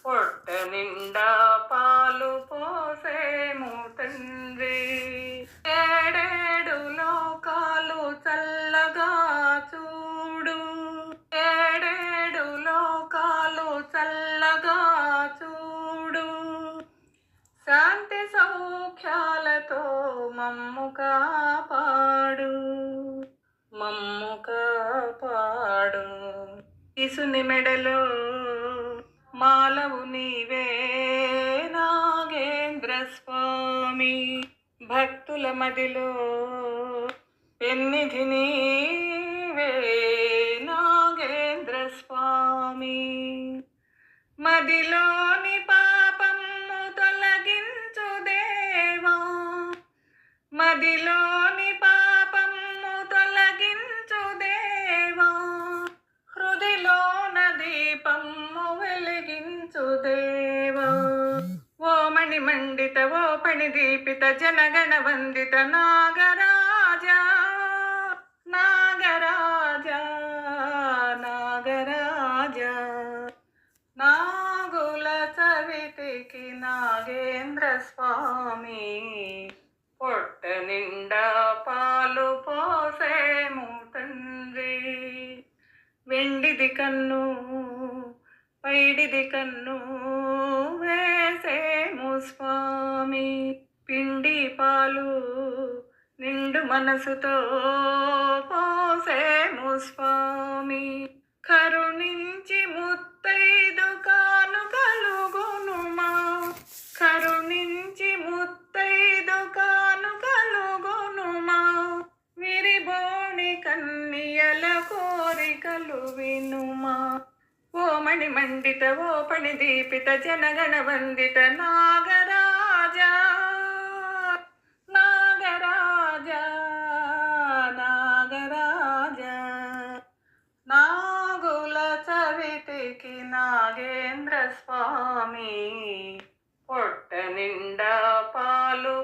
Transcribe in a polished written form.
పొట్ట నిండా పాలు పోసేము తండ్రి. ఏడేడు లోకాలు చల్లగా చూడు, ఏడేడు లోకాలు చల్లగా చూడు. శాంతి సౌఖ్యాలతో మమ్ము కాపాడు, మమ్ము కాపాడు. ఇసుని మెడలో మాలవు నీవే నాగేంద్ర స్వామి, భక్తుల మదిలో పెన్నిధి నీవే నాగేంద్ర స్వామి. మదిలోని పాపము తొలగించు దేవా, మదిలోని పాపము తొలగించు దేవా. హృదిలోన దీపము వెలిగించు దేవా. ఓ మణి మండిత ఓ పణి దీపిత జనగణ వందిత నాగరాజా, నాగరాజా, నాగరాజా. నాగుల చవితికి నాగేంద్ర స్వామి, పొట్ట నిండా పాలు పోసేము తండ్రి. వెండిది కన్ను పైడిది కన్ను వేసేము స్వామి, పిండి పాలు నిండు మనసుతో పోసేము స్వామి. కరుణించి ముత్తైదు కానుకలు గొనుమా, కరుణించి ముత్తైదు కానుకలు గొనుమా. విరిబోణి కన్నియల కోరికలు వినుమా. ఓ మణి మండిత ఓ పణి దీపిత జనగణ వందిత నాగరాజా, నాగరాజా, నాగరాజా. నాగుల చవితికి నాగేంద్ర స్వామి, పొట్ట నిండా పాలు